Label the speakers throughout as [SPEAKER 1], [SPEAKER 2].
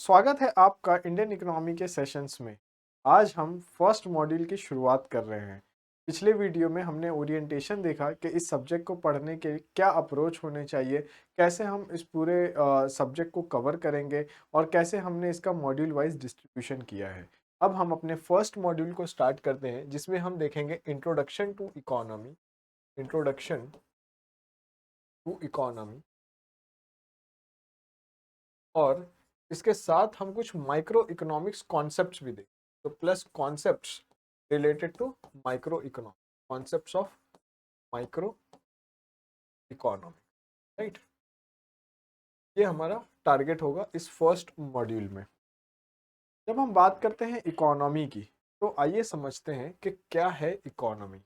[SPEAKER 1] स्वागत है आपका इंडियन इकोनॉमी के सेशंस में। आज हम फर्स्ट मॉड्यूल की शुरुआत कर रहे हैं। पिछले वीडियो में हमने ओरिएंटेशन देखा कि इस सब्जेक्ट को पढ़ने के क्या अप्रोच होने चाहिए, कैसे हम इस पूरे सब्जेक्ट को कवर करेंगे और कैसे हमने इसका मॉड्यूल वाइज डिस्ट्रीब्यूशन किया है। अब हम अपने फर्स्ट मॉड्यूल को स्टार्ट करते हैं, जिसमें हम देखेंगे introduction to economy. Introduction to economy और इसके साथ हम कुछ माइक्रो इकोनॉमिक्स कॉन्सेप्ट्स भी देखें। तो plus concepts related to micro economics, concepts of micro economy, right. ये हमारा टारगेट होगा इस फर्स्ट मॉड्यूल में। जब हम बात करते हैं इकोनॉमी की, तो आइए समझते हैं कि क्या है इकोनॉमी।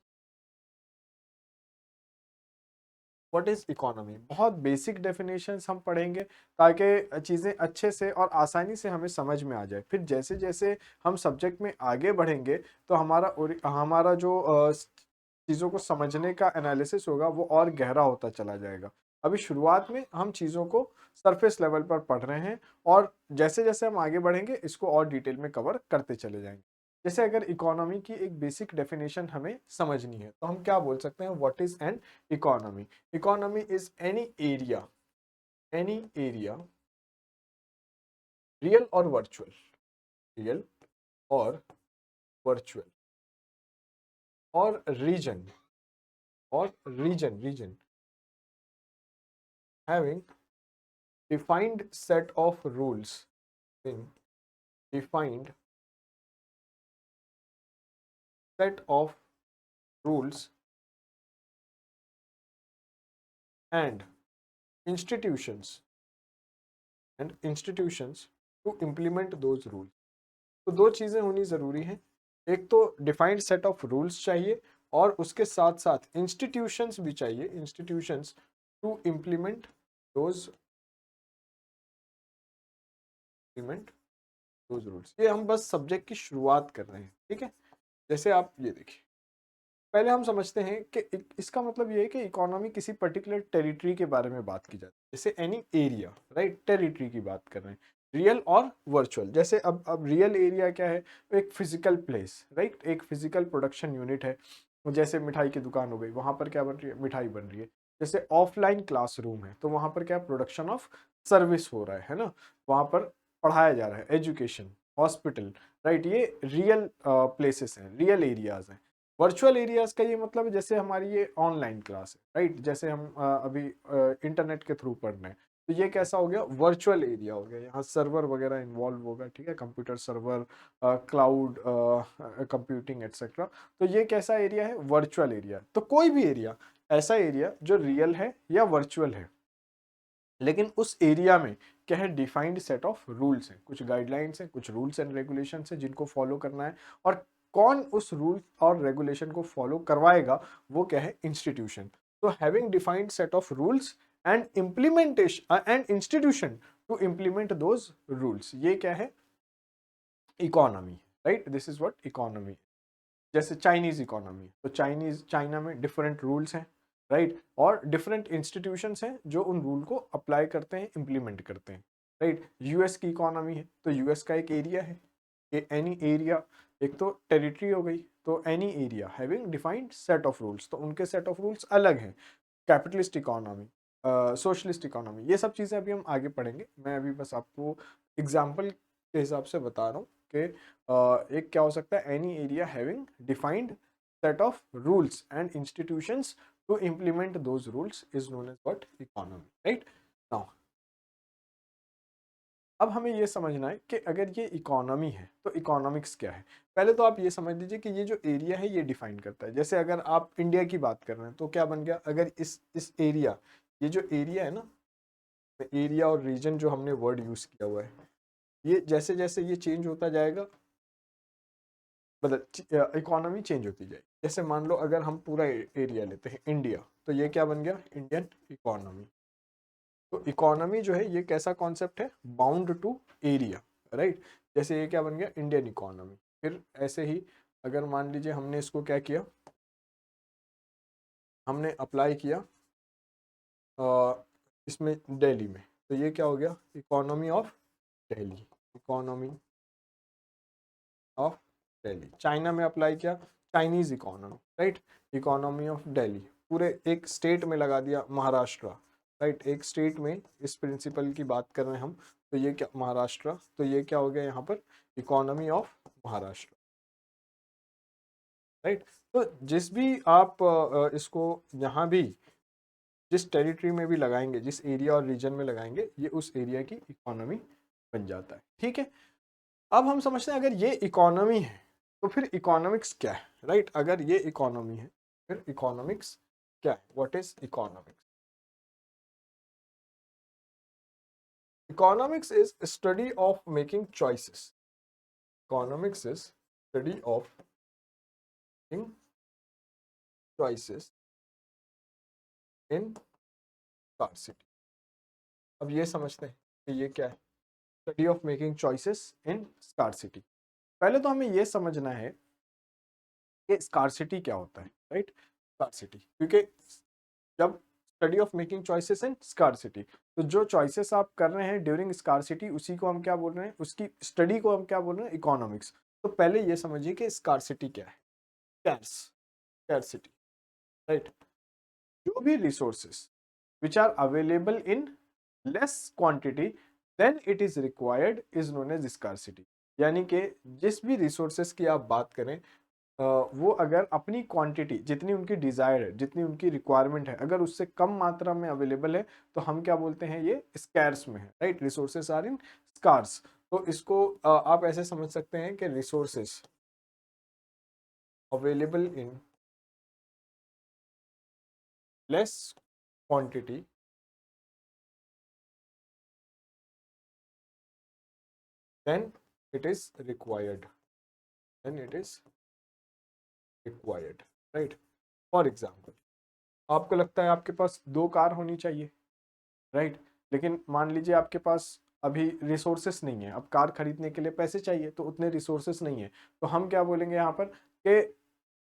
[SPEAKER 1] What is economy? बहुत बेसिक डेफिनेशंस हम पढ़ेंगे ताकि चीज़ें अच्छे से और आसानी से हमें समझ में आ जाए। फिर जैसे जैसे हम सब्जेक्ट में आगे बढ़ेंगे तो हमारा जो चीज़ों को समझने का एनालिसिस होगा वो और गहरा होता चला जाएगा। अभी शुरुआत में हम चीज़ों को सरफेस लेवल पर पढ़ रहे हैं और जैसे जैसे हम आगे बढ़ेंगे इसको और डिटेल में कवर करते चले जाएंगे। जैसे अगर इकोनॉमी की एक बेसिक डेफिनेशन हमें समझनी है तो हम क्या बोल सकते हैं? What is an economy? Economy is any area, real or virtual, real or virtual, or region having defined set of rules in defined set of rules and institutions to implement those rules. तो दो चीजें होनी जरूरी हैं। एक तो defined set of rules चाहिए और उसके साथ साथ इंस्टीट्यूशंस भी चाहिए, institutions to implement those rules. ये हम बस सब्जेक्ट की शुरुआत कर रहे हैं, ठीक है। जैसे आप ये देखिए, पहले हम समझते हैं कि इसका मतलब ये है कि इकोनॉमी किसी पर्टिकुलर टेरिटरी के बारे में बात की जाती है, जैसे एनी एरिया, राइट, टेरिटरी की बात कर रहे हैं। रियल और वर्चुअल, जैसे अब रियल एरिया क्या है? एक फिजिकल प्लेस, राइट, एक फिजिकल प्रोडक्शन यूनिट है। जैसे मिठाई की दुकान हो गई, वहां पर क्या बन रही है? मिठाई बन रही है। जैसे ऑफलाइन क्लासरूम है तो वहां पर क्या प्रोडक्शन ऑफ सर्विस हो रहा है ना, वहां पर पढ़ाया जा रहा है, एजुकेशन, हॉस्पिटल, राइट। ये रियल प्लेसेस हैं, रियल एरियाज हैं। वर्चुअल एरियाज का ये मतलब है जैसे हमारी ये ऑनलाइन क्लास है, राइट, जैसे हम अभी इंटरनेट के थ्रू पढ़ रहे हैं, तो ये कैसा हो गया? वर्चुअल एरिया हो गया। यहाँ सर्वर वगैरह इन्वॉल्व होगा, ठीक है, computer server, cloud computing etcetera. तो ये कैसा एरिया है? Virtual area. तो कोई भी एरिया, ऐसा एरिया जो रियल है या वर्चुअल है, लेकिन उस एरिया में क्या है? डिफाइंड सेट ऑफ रूल्स हैं, कुछ गाइडलाइंस हैं, कुछ रूल्स एंड रेगुलेशंस हैं जिनको फॉलो करना है। और कौन उस रूल और रेगुलेशन को फॉलो करवाएगा? वो क्या है? इंस्टीट्यूशन। तो having defined set of rules and implementation and institution to implement those rules, ये क्या है? Economy, right. This is what economy. जैसे चाइनीज इकोनॉमी, तो चाइना में डिफरेंट रूल्स हैं, राइट, और डिफरेंट इंस्टीट्यूशंस हैं जो उन रूल को अप्लाई करते हैं, इम्प्लीमेंट करते हैं, राइट। यूएस की इकोनॉमी है तो यूएस का एक एरिया है, एनी एरिया, एक तो टेरिटरी हो गई, तो any area having defined set of rules, तो उनके सेट ऑफ रूल्स अलग हैं। कैपिटलिस्ट इकोनॉमी, सोशलिस्ट इकोनॉमी, ये सब चीज़ें अभी हम आगे पढ़ेंगे। मैं अभी बस आपको एग्जाम्पल के हिसाब से बता रहा हूँ कि एक क्या हो सकता है? Any area having defined set of rules and institutions to implement those rules is known as what? Economy, right. Now अब हमें ये समझना है कि अगर ये इकोनॉमी है तो इकोनॉमिक्स क्या है। पहले तो आप ये समझ लीजिए कि ये जो एरिया है ये डिफाइन करता है। जैसे अगर आप इंडिया की बात कर रहे हैं तो क्या बन गया? अगर इस एरिया, ये जो एरिया है ना, एरिया और रीजन जो हमने वर्ड यूज किया हुआ है, ये जैसे जैसे ये चेंज होता जाएगा, मतलब इकोनॉमी चेंज होती जाएगी। जैसे मान लो अगर हम पूरा एरिया लेते हैं इंडिया, तो ये क्या बन गया? Indian economy. तो इकोनॉमी जो है ये कैसा कॉन्सेप्ट है? Bound to area, right. जैसे ये क्या बन गया? Indian economy. फिर ऐसे ही अगर मान लीजिए हमने इसको क्या किया, हमने अप्लाई किया इसमें दिल्ली में, तो ये क्या हो गया? Economy of Delhi, economy of Delhi. China में अप्लाई किया, Chinese economy, right. Economy of Delhi, पूरे एक स्टेट में लगा दिया, महाराष्ट्र, राइट। एक स्टेट में इस प्रिंसिपल की बात कर रहे हैं हम, तो ये क्या, महाराष्ट्र, तो ये क्या हो गया यहाँ पर, इकोनॉमी ऑफ महाराष्ट्र, राइट। तो जिस भी आप इसको यहाँ भी जिस टेरिटरी में भी लगाएंगे, जिस एरिया और रीजन में लगाएंगे, ये उस एरिया की इकोनॉमी बन जाता है, ठीक है। अब हम समझते हैं अगर ये इकोनॉमी है तो फिर इकोनॉमिक्स क्या है, राइट। अगर ये इकोनॉमी है फिर इकोनॉमिक्स क्या है, what is economics. Economics is study of making choices, economics is study of making choices in scarcity. अब ये समझते हैं कि ये क्या है, study of making choices in scarcity. पहले तो हमें ये समझना है कि स्कार्सिटी क्या होता है, राइट। स्कार्सिटी, क्योंकि जब study of making choices in scarcity, तो जो चॉइसेस आप कर रहे हैं ड्यूरिंग स्कार्सिटी, उसी को हम क्या बोल रहे हैं, उसकी स्टडी को हम क्या बोल रहे हैं, इकोनॉमिक्स। तो पहले ये समझिए कि स्कार्सिटी क्या है, स्कार्सिटी, राइट। जो भी resources which are available in less quantity then it is required is known as scarcity। यानी कि जिस भी रिसोर्सेस की आप बात करें, वो अगर अपनी क्वांटिटी, जितनी उनकी डिजायर है, जितनी उनकी रिक्वायरमेंट है, अगर उससे कम मात्रा में अवेलेबल है तो हम क्या बोलते हैं, ये स्कैर्स में है, right. Resources are in scarce. तो इसको आप ऐसे समझ सकते हैं कि resources available in less quantity then it is required, then it is required, right। For example, आपको लगता है आपके पास 2 कार होनी चाहिए, राइट। लेकिन मान लीजिए आपके पास अभी रिसोर्सेस नहीं है, अब कार खरीदने के लिए पैसे चाहिए, तो उतने रिसोर्सेस नहीं है, तो हम क्या बोलेंगे यहाँ पर कि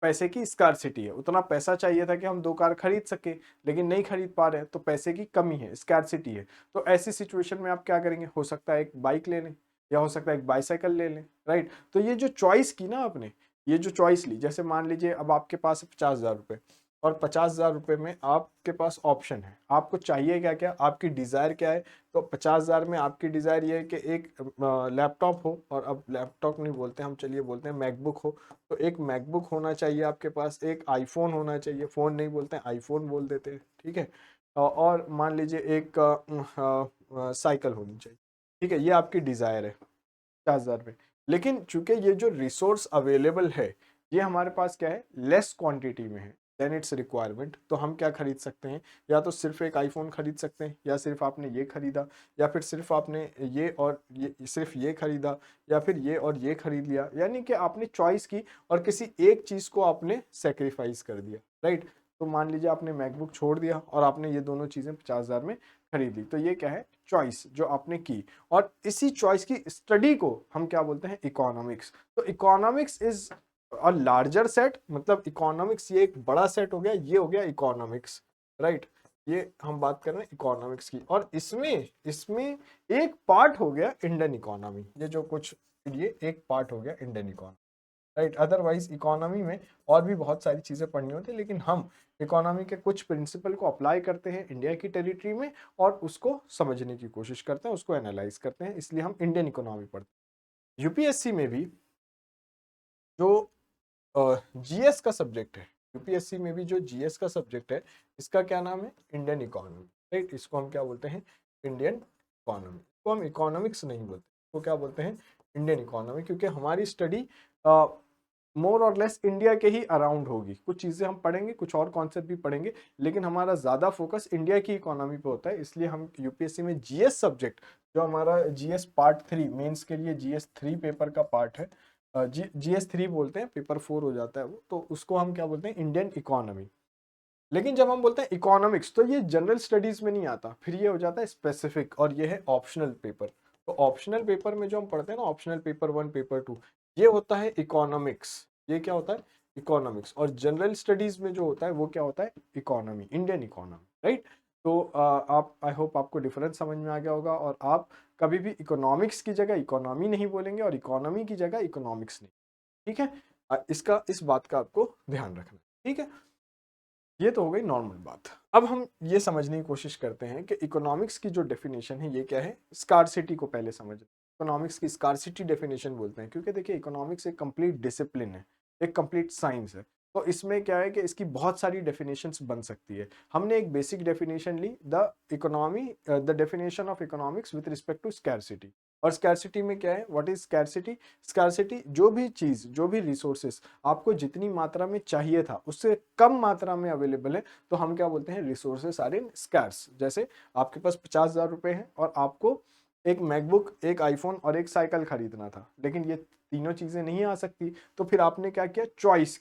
[SPEAKER 1] पैसे की स्कार्सिटी है, उतना पैसा चाहिए था कि हम 2 कार खरीद सके, लेकिन नहीं खरीद पा रहे हैं, तो पैसे की कमी है, स्कार्सिटी है। तो ऐसी सिचुएशन में आप क्या करेंगे, हो सकता है एक बाइक ले लें, या हो सकता है एक बाइसाइकिल ले लें, राइट। तो ये जो चॉइस की ना आपने, ये जो चॉइस ली, जैसे मान लीजिए अब आपके पास 50,000 रुपये, और 50,000 रुपये में आपके पास ऑप्शन है, आपको चाहिए क्या क्या, आपकी डिज़ायर क्या है। तो 50,000 में आपकी डिज़ायर ये है कि एक लैपटॉप हो, और अब लैपटॉप नहीं बोलते हम, चलिए बोलते हैं मैकबुक हो। तो एक मैकबुक होना चाहिए आपके पास, एक आईफोन होना चाहिए, फ़ोन नहीं बोलते हैं, आईफोन बोल देते हैं, ठीक है। और मान लीजिए एक साइकिल होनी चाहिए, ठीक है। ये आपकी डिज़ायर है 50,000 में। लेकिन चूंकि ये जो रिसोर्स अवेलेबल है, ये हमारे पास क्या है, लेस क्वांटिटी में है देन इट्स रिक्वायरमेंट। तो हम क्या खरीद सकते हैं, या तो सिर्फ एक आईफोन खरीद सकते हैं, या सिर्फ आपने ये खरीदा, या फिर सिर्फ आपने ये और ये, सिर्फ ये खरीदा, या फिर ये और ये खरीद लिया। यानी कि आपने चॉइस की और किसी एक चीज़ को आपने सेक्रीफाइस कर दिया, राइट। तो मान लीजिए आपने मैकबुक छोड़ दिया और आपने ये दोनों चीज़ें 50,000 में खरीद ली, तो ये क्या है, चॉइस जो आपने की। और इसी चॉइस की स्टडी को हम क्या बोलते हैं, इकोनॉमिक्स। तो economics is a larger set, मतलब इकोनॉमिक्स ये एक बड़ा सेट हो गया, ये हो गया इकोनॉमिक्स, राइट। ये हम बात कर रहे हैं इकोनॉमिक्स की, और इसमें इसमें एक पार्ट हो गया इंडियन इकोनॉमी, ये जो कुछ, ये एक पार्ट हो गया Indian economy, right. Otherwise economy में और भी बहुत सारी चीज़ें पढ़नी होती है, लेकिन हम इकोनॉमी के कुछ प्रिंसिपल को अप्लाई करते हैं इंडिया की टेरिटरी में, और उसको समझने की कोशिश करते हैं, उसको एनालाइज करते हैं, इसलिए हम इंडियन इकोनॉमी पढ़ते हैं। यूपीएससी में भी जो जीएस का सब्जेक्ट है, यूपीएससी में भी जो जीएस का सब्जेक्ट है, इसका क्या नाम है, इंडियन इकोनॉमी, राइट। इसको हम क्या बोलते हैं, इंडियन इकोनॉमी। इसको हम इकोनॉमिक्स नहीं बोलते, इसको क्या बोलते हैं, इंडियन इकोनॉमी, क्योंकि हमारी स्टडी मोर और लेस इंडिया के ही अराउंड होगी। कुछ चीज़ें हम पढ़ेंगे, कुछ और कॉन्सेप्ट भी पढ़ेंगे, लेकिन हमारा ज़्यादा फोकस इंडिया की इकोनॉमी पे होता है। इसलिए हम यूपीएससी में जीएस सब्जेक्ट, जो हमारा जीएस पार्ट 3 मेंस के लिए जीएस 3 पेपर का पार्ट है, जीएस 3 बोलते हैं, पेपर 4 हो जाता है वो, तो उसको हम क्या बोलते हैं, इंडियन इकोनॉमी। लेकिन जब हम बोलते हैं इकोनॉमिक्स, तो ये जनरल स्टडीज में नहीं आता, फिर ये हो जाता है स्पेसिफिक, और ये है ऑप्शनल पेपर। तो ऑप्शनल पेपर में जो हम पढ़ते हैं ना, ऑप्शनल पेपर 1 पेपर 2, ये होता है इकोनॉमिक्स। ये क्या होता है, इकोनॉमिक्स। और जनरल स्टडीज में जो होता है वो क्या होता है, इकोनॉमी, इंडियन इकोनॉमी, राइट। तो आप, आई होप आपको डिफरेंस समझ में आ गया होगा, और आप कभी भी इकोनॉमिक्स की जगह इकोनॉमी नहीं बोलेंगे और इकोनॉमी की जगह इकोनॉमिक्स नहीं। ठीक है, इसका इस बात का आपको ध्यान रखना। ठीक है, ये तो हो गई नॉर्मल बात। अब हम ये समझने की कोशिश करते हैं कि इकोनॉमिक्स की जो डेफिनेशन है ये क्या है। स्कार्सिटी को पहले समझ। इकोनॉमिक्स की स्कार्सिटी डेफिनेशन बोलते हैं, क्योंकि देखिए इकोनॉमिक्स एक कंप्लीट डिसिप्लिन है, एक कंप्लीट साइंस है। तो इसमें क्या है कि इसकी बहुत सारी डेफिनेशंस बन सकती है। हमने एक बेसिक डेफिनेशन ली, the definition of economics with respect to scarcity. और स्कैरसिटी में क्या है, व्हाट इज स्कैरसिटी? स्कैरसिटी जो भी चीज, जो भी रिसोर्सेस आपको जितनी मात्रा में चाहिए था उससे कम मात्रा में अवेलेबल है, तो हम क्या बोलते हैं, रिसोर्सेस आर इन स्कैर्स। जैसे आपके पास 50,000 रुपए हैं और आपको एक मैकबुक, एक आईफोन और एक साइकिल खरीदना था, लेकिन ये तीनों चीजें नहीं आ सकती, तो फिर आपने क्या किया, चॉइस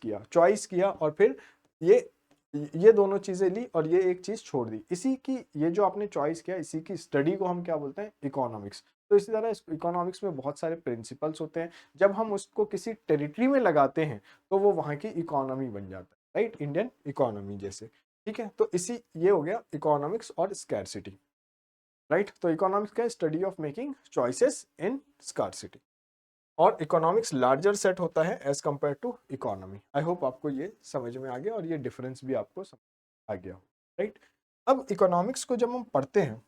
[SPEAKER 1] किया और फिर ये दोनों चीजें ली और ये एक चीज छोड़ दी। इसी की, ये जो आपने चॉइस किया, इसी की स्टडी को हम क्या बोलते हैं, इकोनॉमिक्स। तो इसी तरह इकोनॉमिक्स में बहुत सारे प्रिंसिपल्स होते हैं, जब हम उसको किसी टेरिटरी में लगाते हैं तो वो वहां की इकोनॉमी बन जाता है, राइट, इंडियन इकोनॉमी जैसे। ठीक है, तो इसी ये हो गया इकोनॉमिक्स और स्कैरसिटी, राइट। तो इकोनॉमिक्स का study of making choices in scarcity, और इकोनॉमिक्स लार्जर सेट होता है as compare to economy. I hope आपको ये समझ में आ गया और ये डिफरेंस भी आपको समझ आ गया, राइट। अब इकोनॉमिक्स को जब हम पढ़ते हैं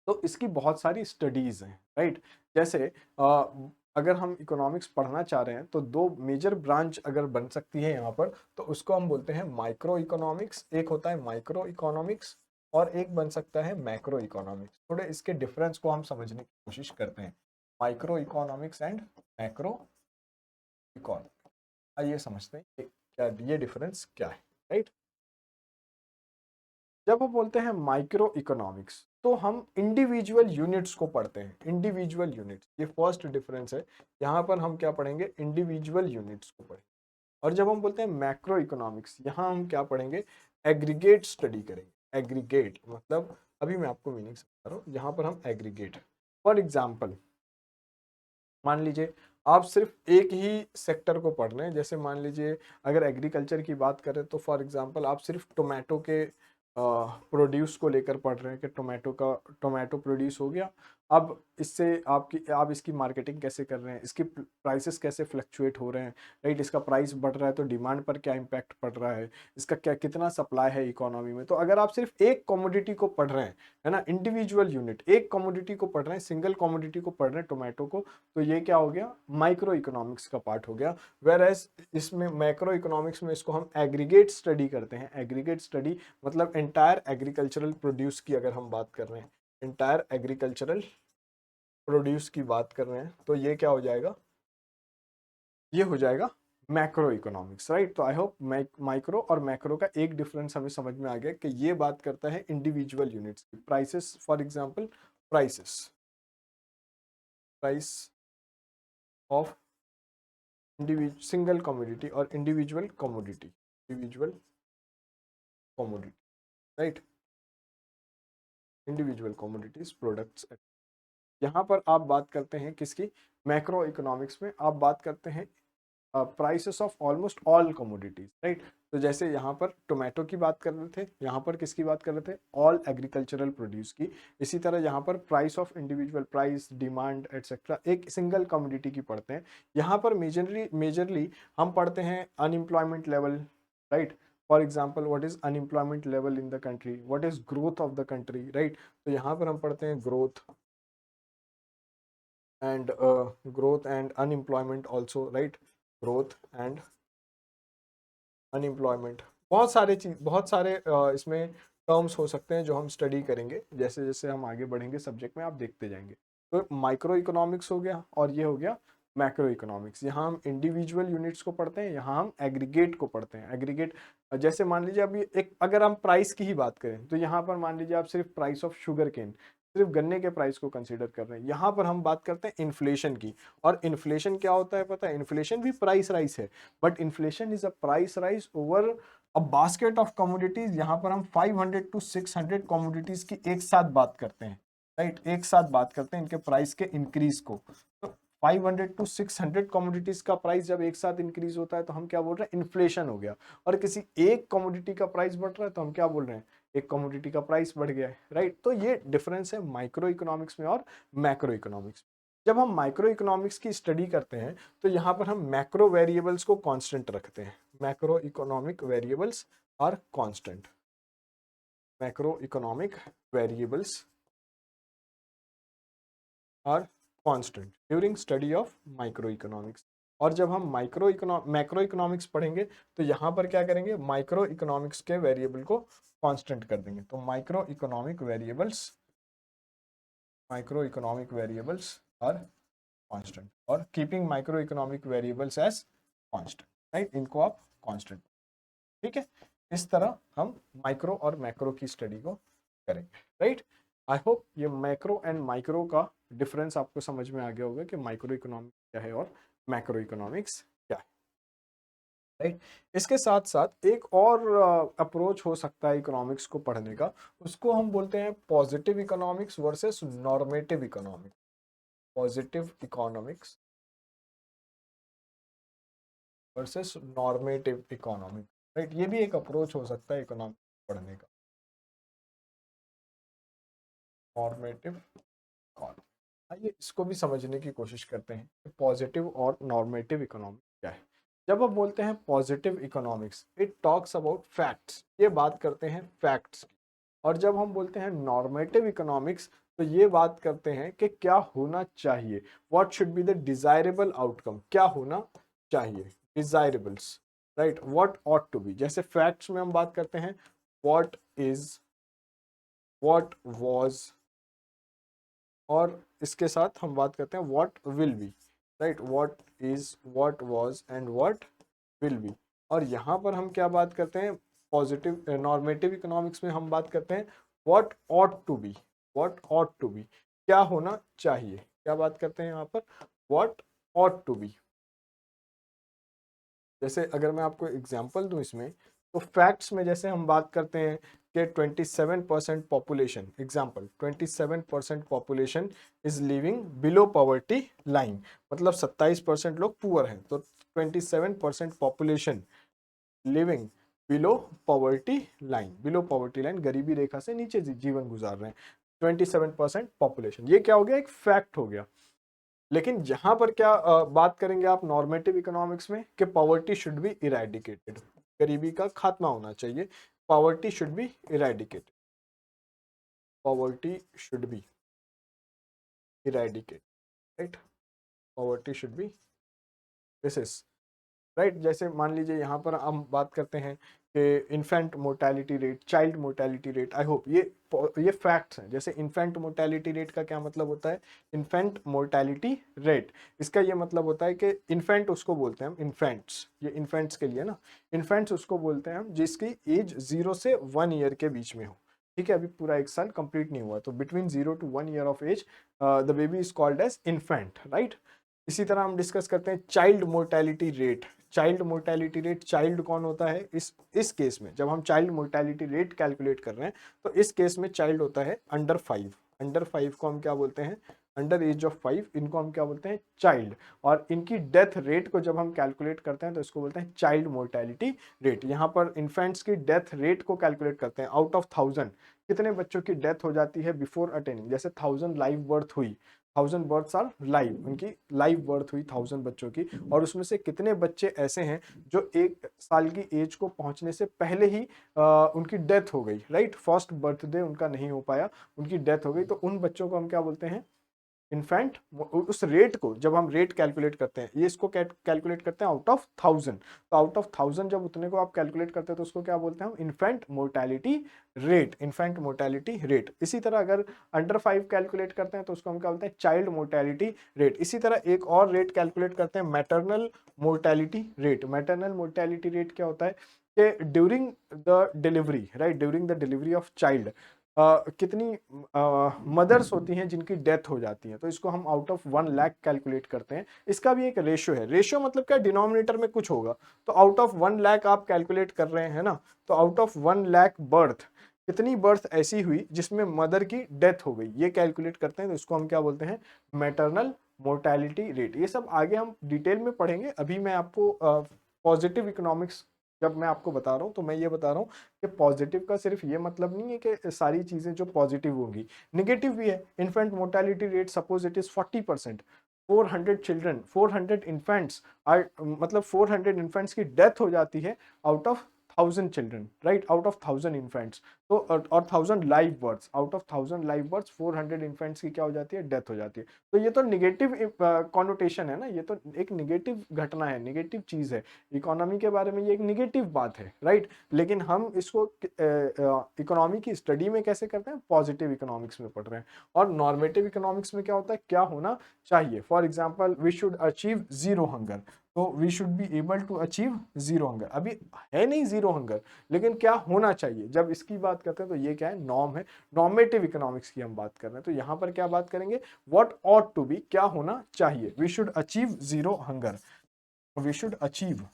[SPEAKER 1] तो इसकी बहुत सारी स्टडीज हैं, राइट। जैसे अगर हम इकोनॉमिक्स पढ़ना चाह रहे हैं तो दो मेजर ब्रांच अगर बन सकती है यहाँ पर, तो उसको हम बोलते हैं माइक्रो इकोनॉमिक्स। एक होता है माइक्रो इकोनॉमिक्स और एक बन सकता है मैक्रो इकोनॉमिक्स। थोड़े इसके डिफरेंस को हम समझने की कोशिश करते हैं, micro economics and macro economics. आइए समझते हैं कि क्या ये डिफरेंस क्या है, राइट। जब हम बोलते हैं माइक्रो इकोनॉमिक्स तो हम इंडिविजुअल यूनिट्स को पढ़ते हैं, इंडिविजुअल यूनिट्स, ये फर्स्ट डिफरेंस है। यहाँ पर हम क्या पढ़ेंगे, इंडिविजुअल यूनिट्स को पढ़ेंगे। और जब हम बोलते हैं मैक्रो इकोनॉमिक्स, यहाँ हम क्या पढ़ेंगे, एग्रीगेट स्टडी करेंगे। एग्रीगेट मतलब, अभी मैं आपको मीनिंग समझा रहा हूँ, यहाँ पर हम एग्रीगेट, फॉर एग्जाम्पल मान लीजिए आप सिर्फ एक ही सेक्टर को पढ़ रहे हैं। जैसे मान लीजिए अगर एग्रीकल्चर की बात करें तो फॉर एग्जांपल आप सिर्फ टोमेटो के प्रोड्यूस को लेकर पढ़ रहे हैं कि टोमेटो प्रोड्यूस हो गया, अब इससे आप इसकी मार्केटिंग कैसे कर रहे हैं, इसकी प्राइसेस कैसे फ्लक्चुएट हो रहे हैं, राइट। इसका प्राइस बढ़ रहा है तो डिमांड पर क्या इम्पैक्ट पड़ रहा है, इसका क्या कितना सप्लाई है इकोनॉमी में। तो अगर आप सिर्फ एक कमोडिटी को पढ़ रहे हैं, है ना, इंडिविजुअल यूनिट, एक कमोडिटी को पढ़ रहे हैं, सिंगल कमोडिटी को पढ़ रहे हैं, टोमेटो को, तो ये क्या हो गया, माइक्रो इकोनॉमिक्स का पार्ट हो गया। वेर एज इसमें मैक्रो इकोनॉमिक्स में इसको हम एग्रीगेट स्टडी करते हैं। एग्रीगेट स्टडी मतलब एंटायर एग्रीकल्चरल प्रोड्यूस की अगर हम बात कर रहे हैं, एंटायर एग्रीकल्चरल प्रोड्यूस की बात कर रहे हैं, तो ये क्या हो जाएगा, ये हो जाएगा मैक्रो इकोनॉमिक्स, राइट। तो आई होप माइक्रो और मैक्रो का एक डिफरेंस हमें समझ में आ गया कि ये बात करता है इंडिविजुअल यूनिट्स की, prices, for example price of single commodity और individual commodity, right, individual commodities products. यहाँ पर आप बात करते हैं किसकी, मैक्रो इकोनॉमिक्स में आप बात करते हैं prices of almost all commodities, right. तो जैसे यहाँ पर टोमेटो की बात कर रहे थे, यहाँ पर किसकी बात कर रहे थे, ऑल एग्रीकल्चरल प्रोड्यूस की। इसी तरह यहाँ पर price of individual, price, demand etcetera एक सिंगल कमोडिटी की पढ़ते हैं। यहाँ पर मेजरली हम पढ़ते हैं unemployment level, right. For example what is unemployment level in the country, what is growth of the country, right. तो यहाँ पर हम पढ़ते हैं growth and unemployment also, right, growth and unemployment। बहुत सारे इसमें टर्म्स हो सकते हैं जो हम स्टडी करेंगे, जैसे जैसे हम आगे बढ़ेंगे सब्जेक्ट में आप देखते जाएंगे। तो माइक्रो इकोनॉमिक्स हो गया और ये हो गया मैक्रो इकोनॉमिक्स। यहाँ हम इंडिविजुअल यूनिट्स को पढ़ते हैं, यहाँ हम एग्रीगेट को पढ़ते हैं। एग्रीगेट जैसे मान लीजिए अभी एक, अगर हम प्राइस की ही बात करें तो यहाँ पर मान लीजिए आप सिर्फ प्राइस ऑफ शुगर केन, सिर्फ गन्ने के प्राइस को कंसीडर कर रहे हैं। यहाँ पर हम बात करते हैं इन्फ्लेशन की, और इन्फ्लेशन क्या होता है पता है, इन्फ्लेशन भी प्राइस राइज है, but inflation is a price rise over a basket of commodities. यहाँ पर हम 500 to 600 कमोडिटीज की एक साथ बात करते हैं, राइट, एक साथ बात करते हैं इनके प्राइस के इंक्रीज को। तो 500 to 600 कमोडिटीज का प्राइस जब एक साथ इंक्रीज होता है तो हम क्या बोल रहे हैं, इन्फ्लेशन हो गया। और किसी एक कमोडिटी का प्राइस बढ़ रहा है तो हम क्या बोल रहे हैं, एक कमोडिटी का प्राइस बढ़ गया है, राइट। तो ये डिफरेंस है माइक्रो इकोनॉमिक्स में और मैक्रो इकोनॉमिक्स में। जब हम माइक्रो इकोनॉमिक्स की स्टडी करते हैं तो यहाँ पर हम मैक्रो वेरिएबल्स को कांस्टेंट रखते हैं। Macro economic variables are constant. Macro economic variables are constant during study of micro economics. और जब हम मैक्रो इकोनॉमिक्स पढ़ेंगे तो यहाँ पर क्या करेंगे, माइक्रो इकोनॉमिक्स के वेरिएबल को कांस्टेंट कर देंगे। तो micro economic variables are constant और keeping micro economic variables as constant, right, इनको आप कांस्टेंट, ठीक है। इस तरह हम माइक्रो और मैक्रो की स्टडी को करेंगे, राइट। आई होप ये मैक्रो एंड माइक्रो का डिफरेंस आपको समझ में आ गया होगा कि माइक्रो इकोनॉमिक्स क्या है और मैक्रो इकोनॉमिक्स क्या है, राइट। इसके साथ साथ एक और अप्रोच हो सकता है इकोनॉमिक्स को पढ़ने का, उसको हम बोलते हैं positive economics versus normative economics. Positive economics versus normative economics, right. ये भी एक अप्रोच हो सकता है इकोनॉमिक्स पढ़ने का, नॉर्मेटिव इकोनॉमिक्स। आइए इसको भी समझने की कोशिश करते हैं कि पॉजिटिव और नॉर्मेटिव इकोनॉमिक्स क्या है। जब हम बोलते हैं positive economics, it talks about facts, ये बात करते हैं फैक्ट्स की। और जब हम बोलते हैं नॉर्मेटिव इकोनॉमिक्स, तो ये बात करते हैं कि क्या होना चाहिए, what should be the desirable outcome, क्या होना चाहिए, desirables, right, what ought to be. जैसे फैक्ट्स में हम बात करते हैं व्हाट इज, व्हाट वाज, और इसके साथ हम बात करते हैं what will be, right, what is, what was and what will be. और यहाँ पर हम क्या बात करते हैं, पॉजिटिव नॉर्मेटिव इकोनॉमिक्स में हम बात करते हैं what ought to be, what ought to be, क्या होना चाहिए, क्या बात करते हैं यहाँ पर, व्हाट ऑट टू बी। जैसे अगर मैं आपको एग्जांपल दूं इसमें, तो फैक्ट्स में जैसे हम बात करते हैं कि 27% population, example 27% population is living below poverty line, मतलब 27% लोग पुअर हैं। तो 27% population living below poverty line, below poverty line, गरीबी रेखा से नीचे जीवन गुजार रहे हैं 27% पॉपुलेशन। ये क्या हो गया, एक फैक्ट हो गया। लेकिन यहां पर क्या बात करेंगे आप नॉर्मेटिव इकोनॉमिक्स में कि पॉवर्टी शुड बी इरेडिकेटेड, गरीबी का खात्मा होना चाहिए, poverty should be eradicated, poverty should be eradicated, right, poverty should be, this is right. जैसे मान लीजिए यहाँ पर हम बात करते हैं कि infant mortality rate, child mortality rate, I hope ये फैक्ट्स हैं। जैसे इन्फेंट मोर्टेलिटी रेट का क्या मतलब होता है, इन्फेंट मोर्टेलिटी रेट, इसका ये मतलब होता है कि इन्फेंट उसको बोलते हैं हम, इन्फेंट्स, ये इन्फेंट्स के लिए ना, इन्फेंट्स उसको बोलते हैं हम जिसकी एज 0 से 1 ईयर के बीच में हो, ठीक है, अभी पूरा 1 साल कंप्लीट नहीं हुआ, तो between 0 to 1 year of age the baby is called as infant, right. इसी तरह हम डिस्कस करते हैं child mortality rate. Child mortality rate, child कौन होता है इस केस में, जब हम चाइल्ड मोर्टेलिटी रेट कैलकुलेट कर रहे हैं तो इस केस में चाइल्ड होता है अंडर 5। अंडर 5 को हम क्या बोलते हैं, अंडर एज ऑफ 5, इनको हम क्या बोलते हैं, चाइल्ड। और इनकी डेथ रेट को जब हम कैलकुलेट करते हैं तो इसको बोलते हैं चाइल्ड मोर्टेलिटी रेट। यहाँ पर इन्फेंट्स की डेथ रेट को कैलकुलेट करते हैं आउट ऑफ 1000 कितने बच्चों की डेथ हो जाती है बिफोर अटेनिंग। जैसे 1000 लाइव बर्थ हुई, 1000 बर्थ्स आर लाइव, उनकी लाइव बर्थ हुई 1000 बच्चों की, और उसमें से कितने बच्चे ऐसे हैं जो 1 साल की एज को पहुंचने से पहले ही उनकी डेथ हो गई, राइट, फर्स्ट बर्थडे उनका नहीं हो पाया, उनकी डेथ हो गई, तो उन बच्चों को हम क्या बोलते हैं, इन्फेंट। उस रेट को जब हम रेट कैलकुलेट करते हैं, ये इसको कैलकुलेट करते हैं आउट ऑफ 1000, तो आउट ऑफ 1000 जब उतने को आप कैलकुलेट करते हैं तो उसको क्या बोलते हैं हम, infant mortality rate, infant mortality rate. इसी तरह अगर अंडर 5 कैलकुलेट करते हैं तो उसको हम क्या बोलते हैं, चाइल्ड मोर्टेलिटी रेट। इसी तरह एक और रेट कैलकुलेट करते हैं, maternal mortality rate. Maternal mortality rate क्या होता है कि during the delivery, right, during the delivery of child कितनी मदर्स होती हैं जिनकी डेथ हो जाती है, तो इसको हम आउट ऑफ 1 लाख कैलकुलेट करते हैं। इसका भी एक रेशियो है, रेशियो मतलब क्या, डिनोमिनेटर में कुछ होगा, तो आउट ऑफ 1 लाख आप कैलकुलेट कर रहे हैं ना, तो आउट ऑफ 1 लाख बर्थ कितनी बर्थ ऐसी हुई जिसमें मदर की डेथ हो गई, ये कैलकुलेट करते हैं, तो इसको हम क्या बोलते हैं, मैटरनल मोर्टेलिटी रेट। ये सब आगे हम डिटेल में पढ़ेंगे, अभी मैं आपको पॉजिटिव इकोनॉमिक्स जब मैं आपको बता रहा हूँ तो मैं ये बता रहा हूँ कि पॉजिटिव का सिर्फ ये मतलब नहीं है कि सारी चीज़ें जो पॉजिटिव होंगी, निगेटिव भी है। Infant mortality rate suppose it is 40%, 400 children, 400 infants are, मतलब 400 इन्फेंट्स की डेथ हो जाती है out of 1000 children, right, out of 1000 infants. तो और 1000 live births, out of 1000 live births 400 infants की क्या हो जाती है, डेथ हो जाती है। तो ये तो निगेटिव कॉनोटेशन है ना, ये तो एक निगेटिव घटना है, निगेटिव चीज़ है। इकोनॉमी के बारे में ये एक निगेटिव बात है, राइट। लेकिन हम इसको इकोनॉमी की स्टडी में कैसे करते हैं, पॉजिटिव इकोनॉमिक्स में पढ़ रहे हैं। और नॉर्मेटिव इकोनॉमिक्स में क्या होता है, क्या होना चाहिए। For example we should achieve zero hunger, तो we should be able to achieve zero hunger. अभी है नहीं जीरो हंगर, लेकिन क्या होना चाहिए, जब इसकी बात करते हैं तो ये क्या है, नॉर्म है। नॉर्मेटिव इकोनॉमिक्स की हम बात कर रहे हैं, तो यहां पर क्या बात करेंगे, व्हाट ऑट टू बी, क्या होना चाहिए। We should achieve zero hunger, we should achieve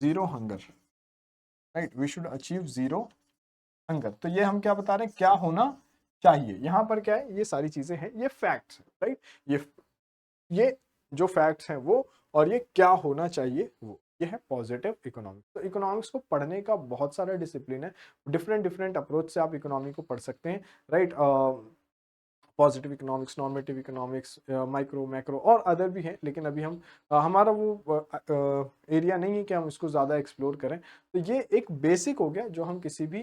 [SPEAKER 1] zero hunger, right, we should achieve zero hunger. तो ये हम क्या बता रहे हैं, क्या होना चाहिए। यहां पर क्या है, ये सारी चीजें हैं, ये फैक्ट्स, राइट। ये जो फैक्ट्स हैं वो, और ये क्या होना चाहिए वो, ये है पॉजिटिव इकोनॉमिक्स। तो इकोनॉमिक्स को पढ़ने का बहुत सारा डिसिप्लिन है, डिफरेंट डिफरेंट अप्रोच से आप इकोनॉमी को पढ़ सकते हैं, right. Positive economics, normative economics, micro, macro और अदर भी हैं, लेकिन अभी हम हमारा वो एरिया नहीं है कि हम इसको ज़्यादा एक्सप्लोर करें। तो ये एक बेसिक हो गया जो हम किसी भी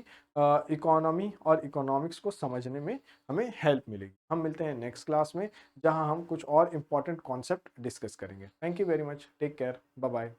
[SPEAKER 1] इकोनॉमी और इकोनॉमिक्स को समझने में हमें हेल्प मिलेगी। हम मिलते हैं नेक्स्ट क्लास में, जहां हम कुछ और इम्पॉर्टेंट कॉन्सेप्ट डिस्कस करेंगे। Thank you very much, take care, bye bye.